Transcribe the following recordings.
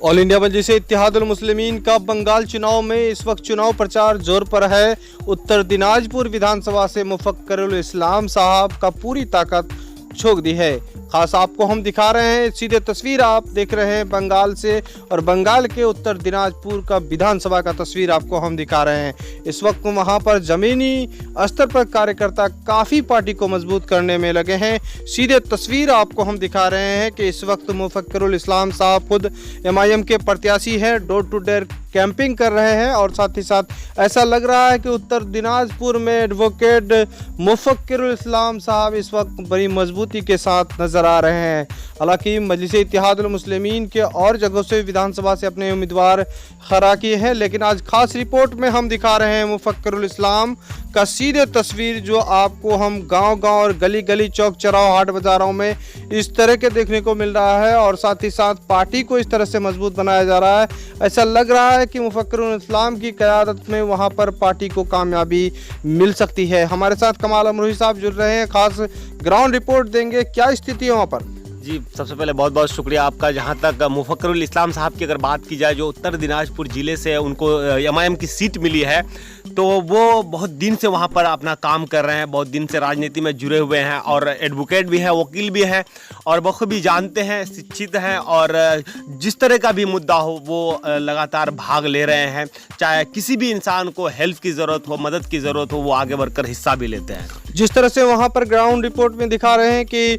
All India मजलिस इत्तेहादुल मुस्लिमीन का बंगाल चुनाव में इस वक्त चुनाव प्रचार जोर पर है। उत्तर दिनाजपुर विधानसभा से मुफक्किरुल इस्लाम साहब का पूरी ताकत झोंक दी है। खास आपको हम दिखा रहे हैं, सीधे तस्वीर आप देख रहे हैं बंगाल से, और बंगाल के उत्तर दिनाजपुर का विधानसभा का तस्वीर आपको हम दिखा रहे हैं। इस वक्त वहां पर जमीनी स्तर पर कार्यकर्ता काफ़ी पार्टी को मजबूत करने में लगे हैं। सीधे तस्वीर आपको हम दिखा रहे हैं कि इस वक्त मुफक्किरुल इस्लाम साहब खुद MIM के प्रत्याशी हैं, डोर टू डोर कैंपिंग कर रहे हैं, और साथ ही साथ ऐसा लग रहा है कि उत्तर दिनाजपुर में एडवोकेट मुफक्किरुल इस्लाम साहब इस वक्त बड़ी मजबूती के साथ नजर आ रहे हैं। हालांकि मजलिस इत्तेहादुल मुस्लिमीन के और जगहों से विधानसभा से अपने उम्मीदवार खड़ा किए हैं, लेकिन आज खास रिपोर्ट में हम दिखा रहे हैं मुफक्किरुल इस्लाम का सीधे तस्वीर, जो आपको हम गांव-गांव और गली-गली, चौक चौराहों, हाट बाजारों में इस तरह के देखने को मिल रहा है, और साथ ही साथ पार्टी को इस तरह से मजबूत बनाया जा रहा है। ऐसा लग रहा है कि मुफक्किरुल इस्लाम की क़यादत में वहां पर पार्टी को कामयाबी मिल सकती है। हमारे साथ कमाल अमरोही साहब जुड़ रहे हैं, खास ग्राउंड रिपोर्ट देंगे, क्या स्थिति है वहाँ पर। जी, सबसे पहले बहुत बहुत शुक्रिया आपका। जहाँ तक मुफक्किरुल इस्लाम साहब की अगर बात की जाए, जो उत्तर दिनाजपुर ज़िले से उनको MIM की सीट मिली है, तो वो बहुत दिन से वहाँ पर अपना काम कर रहे हैं, बहुत दिन से राजनीति में जुड़े हुए हैं, और एडवोकेट भी हैं, वकील भी हैं, और बखूबी जानते हैं, शिक्षित हैं, और जिस तरह का भी मुद्दा हो वो लगातार भाग ले रहे हैं। चाहे किसी भी इंसान को हेल्प की ज़रूरत हो, मदद की ज़रूरत हो, वो आगे बढ़कर हिस्सा भी लेते हैं। जिस तरह से वहाँ पर ग्राउंड रिपोर्ट में दिखा रहे हैं कि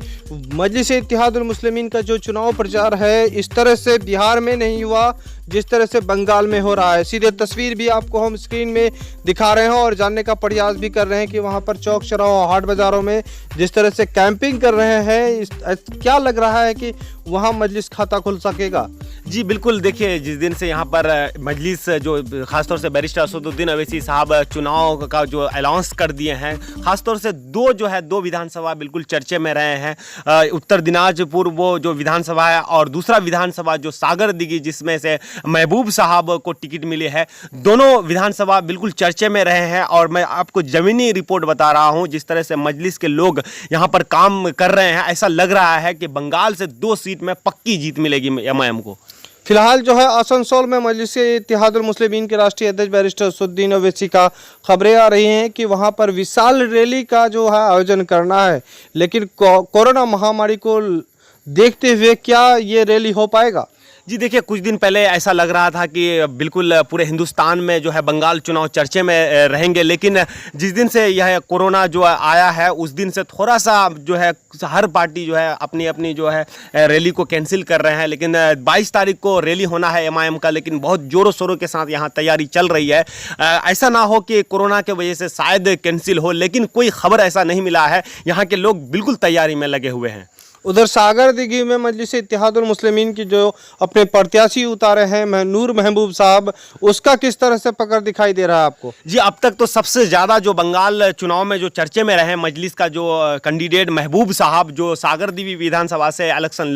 मजलिस इत्तेहादुल मुस्लिमीन का जो चुनाव प्रचार है, इस तरह से बिहार में नहीं हुआ जिस तरह से बंगाल में हो रहा है। सीधे तस्वीर भी आपको हम स्क्रीन में दिखा रहे हैं, और जानने का प्रयास भी कर रहे हैं कि वहाँ पर चौक चौराहों, हाट बाज़ारों में जिस तरह से कैंपिंग कर रहे हैं, क्या लग रहा है कि वहाँ मजलिस खाता खुल सकेगा। जी बिल्कुल, देखिए, जिस दिन से यहाँ पर मजलिस, जो खासतौर से बैरिस्टर असदुद्दीन अवैसी साहब चुनाव का जो अनाउंस कर दिए हैं, खासतौर से दो विधानसभा बिल्कुल चर्चे में रहे हैं। उत्तर दिनाजपुर वो जो विधानसभा है, और दूसरा विधानसभा जो सागरदिघी, जिसमें से महबूब साहब को टिकट मिली है, दोनों विधानसभा बिल्कुल चर्चे में रहे हैं। और मैं आपको ज़मीनी रिपोर्ट बता रहा हूँ, जिस तरह से मजलिस के लोग यहाँ पर काम कर रहे हैं, ऐसा लग रहा है कि बंगाल से 2 सीट में पक्की जीत मिलेगी MIM को। फिलहाल जो है आसनसोल में मजलिस इत्तेहादुल मुस्लिमीन के राष्ट्रीय अध्यक्ष बैरिस्टर असदुद्दीन अवैसी का खबरें आ रही हैं कि वहां पर विशाल रैली का जो है आयोजन करना है, लेकिन कोरोना महामारी को देखते हुए क्या ये रैली हो पाएगा। जी देखिए, कुछ दिन पहले ऐसा लग रहा था कि बिल्कुल पूरे हिंदुस्तान में जो है बंगाल चुनाव चर्चे में रहेंगे, लेकिन जिस दिन से यह कोरोना जो आया है, उस दिन से थोड़ा सा जो है हर पार्टी जो है अपनी अपनी जो है रैली को कैंसिल कर रहे हैं। लेकिन 22 तारीख को रैली होना है MIM का, लेकिन बहुत जोरों शोरों के साथ यहाँ तैयारी चल रही है। ऐसा ना हो कि कोरोना के वजह से शायद कैंसिल हो, लेकिन कोई खबर ऐसा नहीं मिला है। यहाँ के लोग बिल्कुल तैयारी में लगे हुए हैं। उधर सागरदिघी में मजलिस इत्तेहादुल मुस्लिमीन की जो अपने प्रत्याशी उतारे हैं नूर महबूब साहब, उसका किस तरह से पकड़ दिखाई दे रहा है आपको। जी, अब तक तो सबसे ज़्यादा जो बंगाल चुनाव में जो चर्चे में रहे मजलिस का जो कैंडिडेट महबूब साहब, जो सागरदिघी विधानसभा से इलेक्शन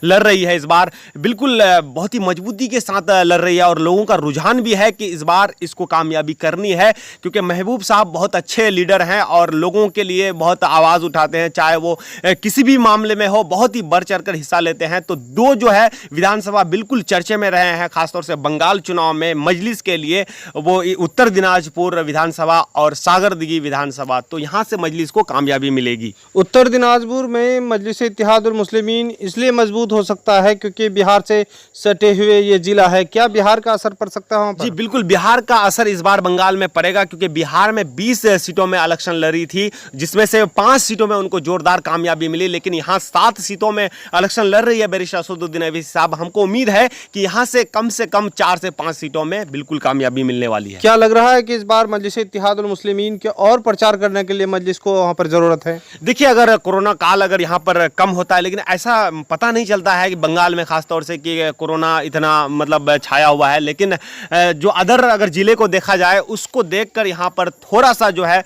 लड़ रही है, इस बार बिल्कुल बहुत ही मजबूती के साथ लड़ रही है, और लोगों का रुझान भी है कि इस बार इसको कामयाबी करनी है, क्योंकि महबूब साहब बहुत अच्छे लीडर हैं और लोगों के लिए बहुत आवाज़ उठाते हैं। चाहे वो किसी भी मामले में हो, बहुत ही बढ़ चढ़कर हिस्सा लेते हैं। तो 2 जो है विधानसभा बिल्कुल चर्चे में रहे हैं, खासतौर से बंगाल चुनाव में मजलिस के लिए, वो उत्तर दिनाजपुर विधानसभा और सागरदिघी विधानसभा। तो यहां से मजलिस को कामयाबी मिलेगी। उत्तर दिनाजपुर में मजलिस इत्तेहादुल मुस्लिमीन इसलिए मजबूत हो सकता है क्योंकि बिहार से सटे हुए ये जिला है। क्या बिहार का असर पड़ सकता है वहाँ पर? जी बिल्कुल, बिहार का असर इस बार बंगाल में पड़ेगा, क्योंकि बिहार में 20 सीटों में इलेक्शन लड़ी थी, जिसमें से 5 सीटों में उनको जोरदार कामयाबी मिली, लेकिन यहाँ 7 सीटों में इलेक्शन लड़ रही है बैरिस्टर असदुद्दीन अवैसी साहब। हमको उम्मीद है कि यहाँ से कम 4 से 5 सीटों में बिल्कुल कामयाबी मिलने वाली है। क्या लग रहा है कि इस बार मजलिस इत्तेहादुल मुस्लिमीन के और प्रचार करने के लिए मजलिस को वहाँ पर जरूरत है? देखिए, अगर कोरोना काल अगर यहाँ पर कम होता है, लेकिन ऐसा पता नहीं चलता है कि बंगाल में खासतौर से कि कोरोना इतना मतलब छाया हुआ है, लेकिन जो अगर जिले को देखा जाए, उसको देखकर यहाँ पर थोड़ा सा जो है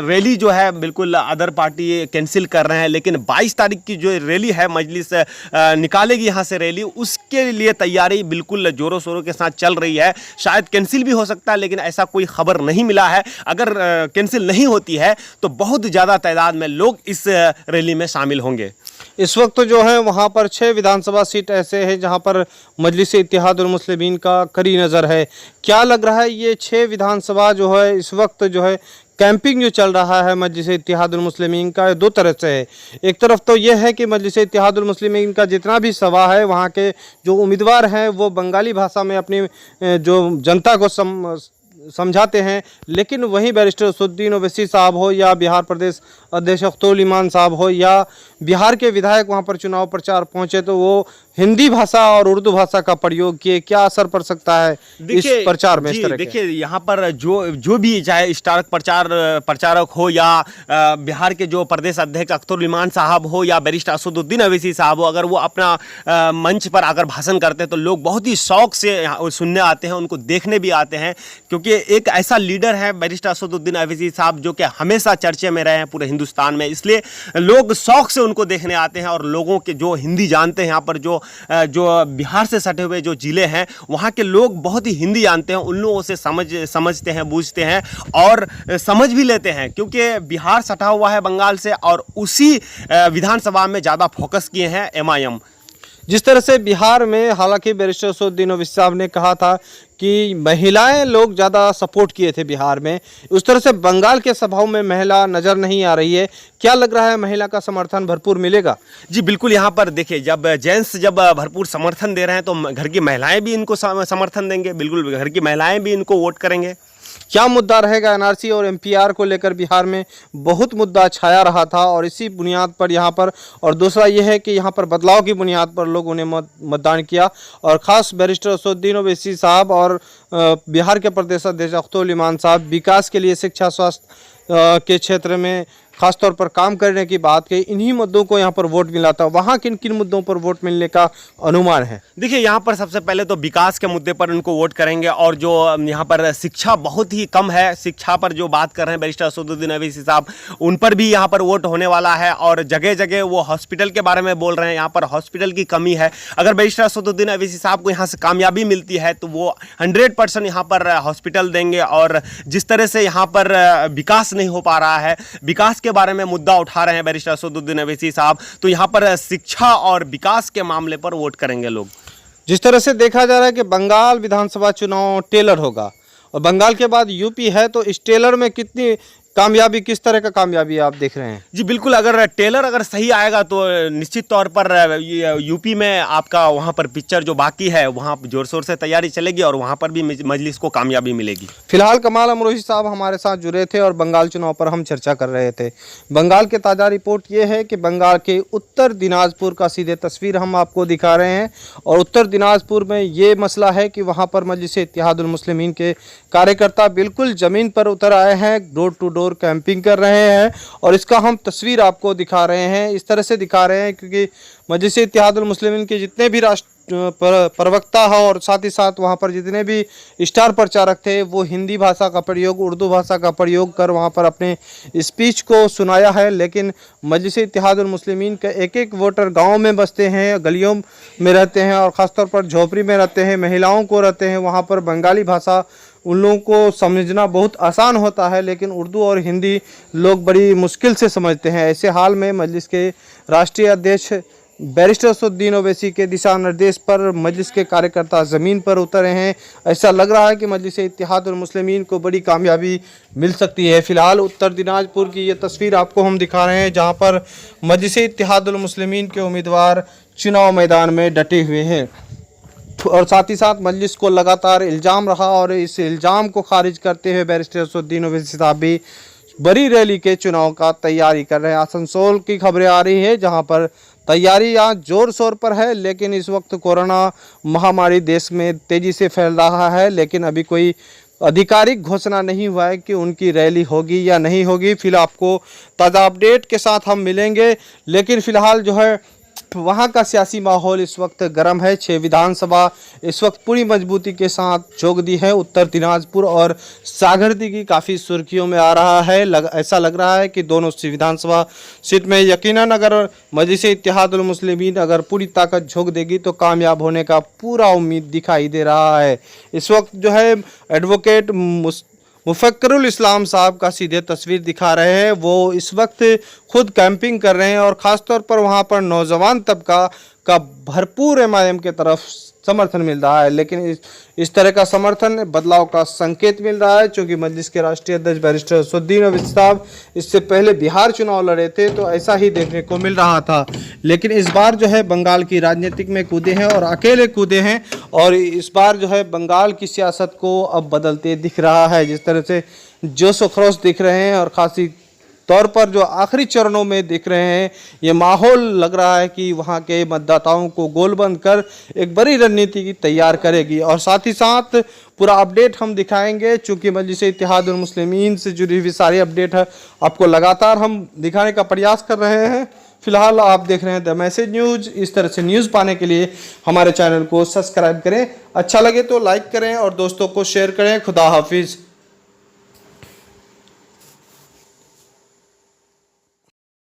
रैली जो है बिल्कुल अदर पार्टी कैंसिल कर रहे हैं। लेकिन 22 तारीख की जो रैली है, मजलिस निकालेगी यहाँ से रैली, उसके लिए तैयारी बिल्कुल जोरों शोरों के साथ चल रही है। शायद कैंसिल भी हो सकता है, लेकिन ऐसा कोई खबर नहीं मिला है। अगर कैंसिल नहीं होती है तो बहुत ज़्यादा तादाद में लोग इस रैली में शामिल होंगे। इस वक्त जो है वहाँ पर 6 विधानसभा सीट ऐसे हैं जहाँ पर मजलिस इत्तेहादुल मुस्लिमीन का कड़ी नज़र है। क्या लग रहा है ये 6 विधानसभा जो है इस वक्त जो है कैंपिंग जो चल रहा है मजलिस इत्तेहादुल मुस्लिमीन का, दो तरह से है। एक तरफ तो यह है कि मजलिस इत्तेहादुल मुस्लिमीन का जितना भी सभा है वहाँ के जो उम्मीदवार हैं वो बंगाली भाषा में अपनी जो जनता को समझाते हैं, लेकिन वहीं बैरिस्टर असदुद्दीन ओवैसी साहब हो या बिहार प्रदेश अध्यक्ष अख्तरुल इमान साहब हो या बिहार के विधायक वहां पर चुनाव प्रचार पहुंचे तो वो हिंदी भाषा और उर्दू भाषा का प्रयोग किए। क्या असर पड़ सकता है इस प्रचार में? इस तरह देखिए यहाँ पर जो भी चाहे स्टार प्रचारक हो या बिहार के जो प्रदेश अध्यक्ष अख्तरुल इमान साहब हो या बैरिस्टर असदुद्दीन ओवैसी साहब हो, अगर वो अपना मंच पर आकर भाषण करते हैं तो लोग बहुत ही शौक से सुनने आते हैं, उनको देखने भी आते हैं, क्योंकि एक ऐसा लीडर है बैरिस्टर असदुद्दीन ओवैसी साहब जो कि हमेशा चर्चे में रहे हैं पूरे हिंदुस्तान में, इसलिए लोग शौक से उनको देखने आते हैं। और लोगों के जो हिंदी जानते हैं, यहाँ पर जो बिहार से सटे हुए जो जिले हैं वहाँ के लोग बहुत ही हिंदी जानते हैं, उन लोगों से समझते हैं, बूझते हैं और समझ भी लेते हैं, क्योंकि बिहार सटा हुआ है बंगाल से और उसी विधानसभा में ज़्यादा फोकस किए हैं MIM। जिस तरह से बिहार में हालांकि बैरिस्टर असदुद्दीन ओवैसी साहब ने कहा था कि महिलाएं लोग ज़्यादा सपोर्ट किए थे बिहार में, उस तरह से बंगाल के सभाओं में महिला नज़र नहीं आ रही है। क्या लग रहा है महिला का समर्थन भरपूर मिलेगा? जी बिल्कुल, यहाँ पर देखिए जब जेंट्स जब भरपूर समर्थन दे रहे हैं तो घर की महिलाएं भी इनको समर्थन देंगे, बिल्कुल घर की महिलाएं भी इनको वोट करेंगे। क्या मुद्दा रहेगा? NRC और MPR को लेकर बिहार में बहुत मुद्दा छाया रहा था और इसी बुनियाद पर यहाँ पर, और दूसरा यह है कि यहाँ पर बदलाव की बुनियाद पर लोगों ने मतदान किया और ख़ास बैरिस्टर असदुद्दीन ओवैसी साहब और बिहार के प्रदेश अध्यक्ष अख्तरुल इमान साहब विकास के लिए शिक्षा स्वास्थ्य के क्षेत्र में खासतौर पर काम करने की बात कही, इन्हीं मुद्दों को यहाँ पर वोट मिला था। वहाँ किन किन मुद्दों पर वोट मिलने का अनुमान है? देखिए यहाँ पर सबसे पहले तो विकास के मुद्दे पर उनको वोट करेंगे, और जो यहाँ पर शिक्षा बहुत ही कम है, शिक्षा पर जो बात कर रहे हैं बैरिस्टर असदुद्दीन ओवैसी साहब, उन पर भी यहाँ पर वोट होने वाला है। और जगह जगह वो हॉस्पिटल के बारे में बोल रहे हैं, यहाँ पर हॉस्पिटल की कमी है। अगर बैरिस्टर असदुद्दीन ओवैसी साहब को यहाँ से कामयाबी मिलती है तो वो 100% यहाँ पर हॉस्पिटल देंगे। और जिस तरह से यहाँ पर विकास नहीं हो पा रहा है, विकास के बारे में मुद्दा उठा रहे हैं बैरिस्टर असदुद्दीन ओवैसी साहब, तो यहाँ पर शिक्षा और विकास के मामले पर वोट करेंगे लोग। जिस तरह से देखा जा रहा है कि बंगाल विधानसभा चुनाव टेलर होगा और बंगाल के बाद यूपी है, तो इस टेलर में कितनी कामयाबी, किस तरह का कामयाबी आप देख रहे हैं? जी बिल्कुल, अगर टेलर अगर सही आएगा तो निश्चित तौर पर यूपी में आपका वहाँ पर पिक्चर जो बाकी है वहाँ जोर शोर से तैयारी चलेगी और वहाँ पर भी मजलिस को कामयाबी मिलेगी। फिलहाल कमाल अमरोही साहब हमारे साथ जुड़े थे और बंगाल चुनाव पर हम चर्चा कर रहे थे। बंगाल के ताज़ा रिपोर्ट ये है कि बंगाल के उत्तर दिनाजपुर का सीधे तस्वीर हम आपको दिखा रहे हैं और उत्तर दिनाजपुर में ये मसला है कि वहाँ पर मजलिस इत्तेहादुल मुस्लिमीन के कार्यकर्ता बिल्कुल ज़मीन पर उतर आए हैं, डोर टू डोर कैंपिंग कर रहे हैं और इसका हम तस्वीर आपको दिखा रहे हैं। इस तरह से दिखा रहे हैं क्योंकि मजलिस इत्तेहादुल मुस्लिमीन के जितने भी प्रवक्ता हो और साथ ही साथ वहाँ पर जितने भी स्टार प्रचारक थे वो हिंदी भाषा का प्रयोग, उर्दू भाषा का प्रयोग कर वहाँ पर अपने स्पीच को सुनाया है। लेकिन मजलिस इत्तेहादुल मुस्लिमीन का एक एक वोटर गाँव में बसते हैं, गलियों में रहते हैं और ख़ासतौर पर झोपड़ी में रहते हैं, महिलाओं को रहते हैं। वहाँ पर बंगाली भाषा उन लोगों को समझना बहुत आसान होता है, लेकिन उर्दू और हिंदी लोग बड़ी मुश्किल से समझते हैं। ऐसे हाल में मजलिस के राष्ट्रीय अध्यक्ष बैरिस्टर असदुद्दीन ओवैसी के दिशा निर्देश पर मजलिस के कार्यकर्ता ज़मीन पर उतरे हैं। ऐसा लग रहा है कि मजलिस इत्तेहादुल मुस्लिमीन को बड़ी कामयाबी मिल सकती है। फिलहाल उत्तर दिनाजपुर की ये तस्वीर आपको हम दिखा रहे हैं जहां पर मजलिस इत्तेहादुल मुस्लिमीन के उम्मीदवार चुनाव मैदान में डटे हुए हैं और साथ ही साथ मजलिस को लगातार इल्ज़ाम रहा और इस इल्ज़ाम को खारिज करते हुए बैरिस्टर असदुद्दीन ओवैसी साहब भी बड़ी रैली के चुनाव का तैयारी कर रहे हैं। आसनसोल की खबरें आ रही है जहां पर तैयारी यहाँ जोर शोर पर है, लेकिन इस वक्त कोरोना महामारी देश में तेज़ी से फैल रहा है, लेकिन अभी कोई आधिकारिक घोषणा नहीं हुआ है कि उनकी रैली होगी या नहीं होगी। फिलहाल आपको ताज़ा अपडेट के साथ हम मिलेंगे, लेकिन फ़िलहाल जो है वहाँ का सियासी माहौल इस वक्त गर्म है। 6 विधानसभा इस वक्त पूरी मजबूती के साथ झोंक दी है। उत्तर दिनाजपुर और सागरदी की काफ़ी सुर्खियों में आ रहा है। ऐसा लग रहा है कि दोनों विधानसभा सीट में यकीनन अगर मजलिस इत्तेहादुल मुस्लिमीन अगर पूरी ताकत झोंक देगी तो कामयाब होने का पूरा उम्मीद दिखाई दे रहा है। इस वक्त जो है एडवोकेट मुफक्किरुल इस्लाम साहब का सीधे तस्वीर दिखा रहे हैं। वो इस वक्त खुद कैंपिंग कर रहे हैं और ख़ास तौर पर वहाँ पर नौजवान तबका का भरपूर एमआईएम के तरफ समर्थन मिल रहा है, लेकिन इस तरह का समर्थन बदलाव का संकेत मिल रहा है, क्योंकि मजलिस के राष्ट्रीय अध्यक्ष बैरिस्टर असदुद्दीन ओवैसी साहब इससे पहले बिहार चुनाव लड़े थे तो ऐसा ही देखने को मिल रहा था, लेकिन इस बार जो है बंगाल की राजनीतिक में कूदे हैं और अकेले कूदे हैं और इस बार जो है बंगाल की सियासत को अब बदलते दिख रहा है। जिस तरह से जोश व खरोश दिख रहे हैं और खासी तौर पर जो आखिरी चरणों में दिख रहे हैं, ये माहौल लग रहा है कि वहाँ के मतदाताओं को गोलबंद कर एक बड़ी रणनीति की तैयार करेगी। और साथ ही साथ पूरा अपडेट हम दिखाएंगे, चूँकि मजलिस इत्तेहादुल मुस्लिमीन से जुड़ी हुई सारी अपडेट है आपको लगातार हम दिखाने का प्रयास कर रहे हैं। फिलहाल आप देख रहे हैं द मैसेज न्यूज़। इस तरह से न्यूज़ पाने के लिए हमारे चैनल को सब्सक्राइब करें, अच्छा लगे तो लाइक करें और दोस्तों को शेयर करें। खुदा हाफिज़।